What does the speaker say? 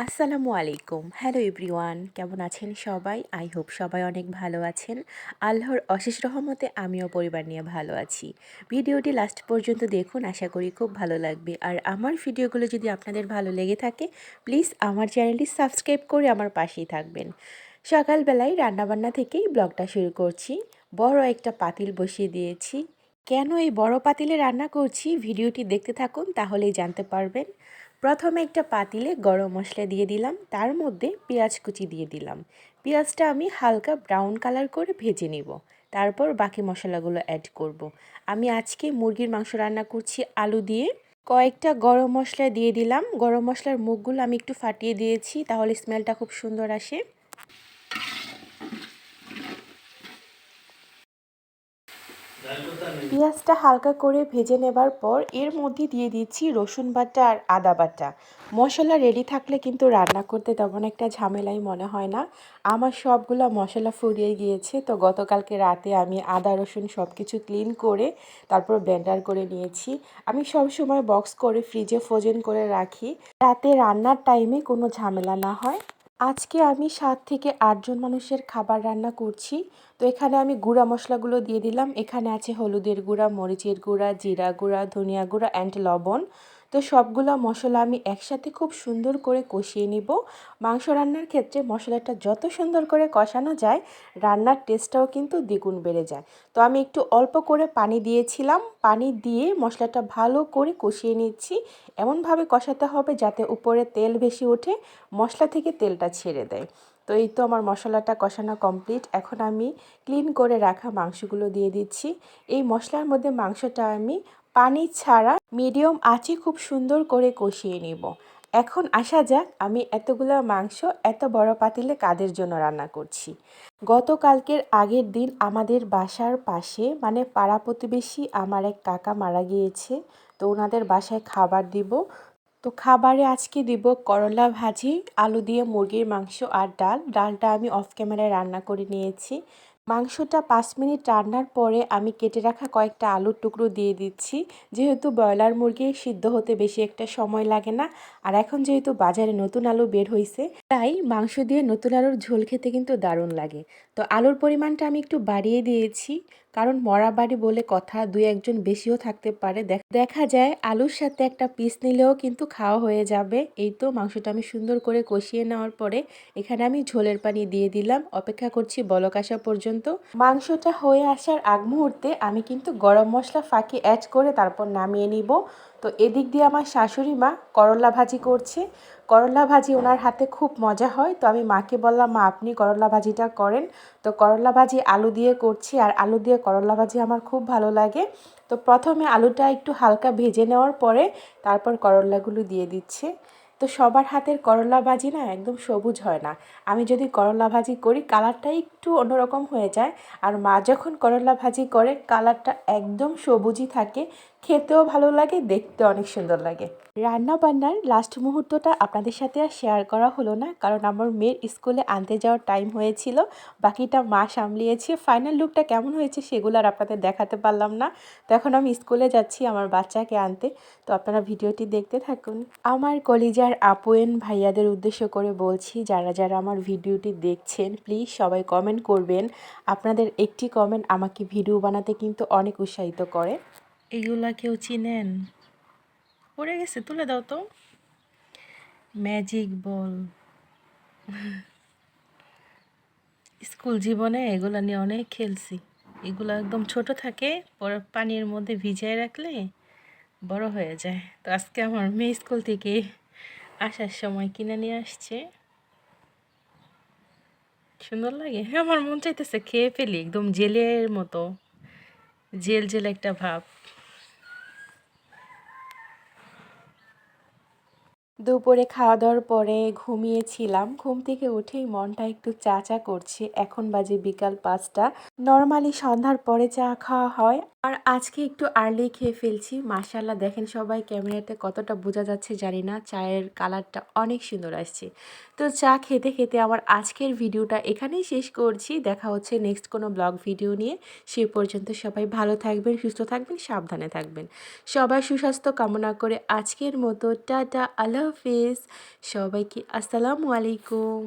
আসসালামু আলাইকুম। Hello everyone, কেমন আছেন সবাই? আই হোপ সবাই অনেক ভালো আছেন। আল্লাহর অশেষ রহমতে আমিও পরিবার নিয়ে ভালো আছি। ভিডিওটি লাস্ট পর্যন্ত দেখুন, আশা করি খুব ভালো লাগবে। আর আমার ভিডিওগুলো যদি আপনাদের ভালো লেগে থাকে, প্লিজ আমার চ্যানেলটি সাবস্ক্রাইব করে আমার পাশেই থাকবেন। সকালবেলায় রান্নাবান্না থেকেই ব্লগটা শুরু করছি। বড় একটা পাতিল বসিয়ে দিয়েছি। কেন এই বড় পাতিলে রান্না করছি, ভিডিওটি দেখতে থাকুন, তাহলেই জানতে পারবেন। প্রথমে একটা পাতিলে গরম মশলা দিয়ে দিলাম, তার মধ্যে পেঁয়াজ কুচি দিয়ে দিলাম। পেঁয়াজটা আমি হালকা ব্রাউন কালার করে ভেজে নিব। তারপর বাকি মশলাগুলো অ্যাড করব। আমি আজকে মুরগির মাংস রান্না করছি আলু দিয়ে। কয়েকটা গরম মশলা দিয়ে দিলাম। গরম মশলার মুখগুলো আমি একটু ফাটিয়ে দিয়েছি, তাহলে স্মেলটা খুব সুন্দর আসে। পেঁয়াজটা হালকা করে ভেজে নেবার পর এর মধ্যে দিয়ে দিচ্ছি রসুন বাটা আর আদা বাটা। মশলা রেডি থাকলে কিন্তু রান্না করতে তেমন একটা ঝামেলাই মনে হয় না। আমার সবগুলো মশলা ফুরিয়ে গিয়েছে, তো গতকালকে রাতে আমি আদা রসুন সব কিছু ক্লিন করে তারপর ব্লেন্ডার করে নিয়েছি। আমি সব সময় বক্স করে ফ্রিজে ফ্রোজেন করে রাখি, যাতে রান্নার টাইমে কোনো ঝামেলা না হয়। আজকে আমি 7 থেকে 8 জন মানুষের খাবার রান্না করছি। তো এখানে আমি গুঁড়া মশলাগুলো দিয়ে দিলাম। এখানে আছে হলুদের গুঁড়া, মরিচের গুঁড়া, জিরা গুঁড়া, ধনিয়া গুঁড়া অ্যান্ড লবণ। তো সবগুলো মশলা আমি একসাথে খুব সুন্দর করে কষিয়ে নিব। মাংস রান্নার ক্ষেত্রে মশলাটা যত সুন্দর করে কষানো যায়, রান্নার টেস্টটাও কিন্তু দ্বিগুণ বেড়ে যায়। তো আমি একটু অল্প করে পানি দিয়েছিলাম। পানি দিয়ে মশলাটা ভালো করে কষিয়ে নিচ্ছি। এমনভাবে কষাতে হবে যাতে উপরে তেল বেশি ওঠে, মশলা থেকে তেলটা ছেড়ে দেয়। তো এই তো আমার মশলাটা কষানো কমপ্লিট। এখন আমি ক্লিন করে রাখা মাংসগুলো দিয়ে দিচ্ছি। এই মশলার মধ্যে মাংসটা আমি পানি ছাড়া মিডিয়াম আঁচে খুব সুন্দর করে কষিয়ে নিব। এখন আসা যাক, আমি এতগুলো মাংস এত বড় পাতিলে কাদের জন্য রান্না করছি। গতকালকের আগের দিন আমাদের বাসার পাশে মানে পাড়া প্রতিবেশী আমার এক কাকা মারা গিয়েছে। তো ওনাদের বাসায় খাবার দিব। তো খাবারে আজকে দিব করলা ভাজি, আলু দিয়ে মুরগির মাংস আর ডাল। ডালটা আমি অফ ক্যামেরায় রান্না করে নিয়েছি। মাংসটা 5 মিনিট রান্নার পরে আমি কেটে রাখা কয়েকটা আলুর টুকরো দিয়ে দিচ্ছি। যেহেতু ব্রয়লার মুরগি সিদ্ধ হতে বেশি একটা সময় লাগে না, আর এখন যেহেতু বাজারে নতুন আলু বের হয়েছে, তাই মাংস দিয়ে নতুন আলুর ঝোল খেতে কিন্তু দারুণ লাগে। তো আলুর পরিমাণটা আমি একটু বাড়িয়ে দিয়েছি, কারণ মরা বাড়ি বলে কথা, 2-1 জন বেশিও থাকতে পারে। দেখা যায় আলুর সাথে একটা পিস নিলেও কিন্তু খাওয়া হয়ে যাবে। এই তো মাংসটা আমি সুন্দর করে কষিয়ে নেওয়ার পরে এখানে আমি ঝোলের পানি দিয়ে দিলাম। অপেক্ষা করছি বলক আসা পর্যন্ত। মাংসটা হয়ে আসার আগ মুহূর্তে আমি কিন্তু গরম মশলা ফাঁকি অ্যাড করে তারপর নামিয়ে নিব। তো এদিক দিয়ে আমার শাশুড়ি মা করলা ভাজি করছে। করলা ভাজি ওনার হাতে খুব মজা হয়, তো আমি মাকে বললাম, মা আপনি করলা ভাজিটা করেন। তো করলা ভাজি আলু দিয়ে করছি, আর আলু দিয়ে করলা ভাজি আমার খুব ভালো লাগে। তো প্রথমে আলুটা একটু হালকা ভেজে নেওয়ার পরে তারপর করলাগুলো দিয়ে দিচ্ছে। তো সবার হাতের করলা ভাজি না একদম সবুজ হয় না। আমি যদি করলা ভাজি করি কালারটা একটু অন্যরকম হয়ে যায়, আর মা যখন করলা ভাজি করে কালারটা একদম সবুজই থাকে। খেতেও ভালো লাগে, দেখতে অনেক সুন্দর লাগে। রান্না বান্নার লাস্ট মুহূর্তটা আপনাদের সাথে আর শেয়ার করা হলো না, কারণ আমার মেয়ের স্কুলে আনতে যাওয়ার টাইম হয়েছিল। বাকিটা মা সামলিয়েছে। ফাইনাল লুকটা কেমন হয়েছে সেগুলো আর আপনাদের দেখাতে পারলাম না। তো এখন আমি স্কুলে যাচ্ছি আমার বাচ্চাকে আনতে। তো আপনারা ভিডিওটি দেখতে থাকুন। আমার কলিজার আপুয়েন ভাইয়াদের উদ্দেশ্য করে বলছি, যারা যারা আমার ভিডিওটি দেখছেন প্লিজ সবাই কমেন্ট করবেন। আপনাদের একটি কমেন্ট আমাকে ভিডিও বানাতে কিন্তু অনেক উৎসাহিত করে। এগুলা কেউ চিনেন? পড়ে গেছে, তুলে দাও তো। Magic ball. স্কুল জীবনে এগুলা নিয়ে অনেক খেলছি। এগুলো একদম ছোট থাকে, পরে পানির মধ্যে ভিজিয়ে রাখলে বড় হয়ে যায়। তো আজকে আমার মেয়ে স্কুল থেকে আসার সময় কিনে নিয়ে আসছে। সুন্দর লাগে। হ্যাঁ, আমার মন চাইতেছে খেয়ে ফেলি, একদম জেলের মতো, জেল জেল একটা ভাব। দুপুরে খাওয়া দাওয়ার পরে ঘুমিয়েছিলাম। ঘুম থেকে উঠেই মনটা একটু চা চা করছে। এখন বাজে বিকাল 5টা। নর্মালি সন্ধ্যার পরে চা খাওয়া হয়, আর আজকে একটু আর্লি খেয়ে ফেলছি। মাশাআল্লাহ, দেখেন সবাই ক্যামেরাতে কতটা বোঝা যাচ্ছে জানি না, চায়ের কালারটা অনেক সুন্দর আসছে। তো চা খেতে খেতে আমার আজকের ভিডিওটা এখানেই শেষ করছি। দেখা হচ্ছে নেক্সট কোনো ব্লগ ভিডিও নিয়ে। সে পর্যন্ত সবাই ভালো থাকবেন, সুস্থ থাকবেন, সাবধানে থাকবেন। সবার সুস্বাস্থ্য কামনা করে আজকের মতো টাটা, আল্লাহ হাফেজ। হাফেজ। সবাইকে আসসালামু আলাইকুম।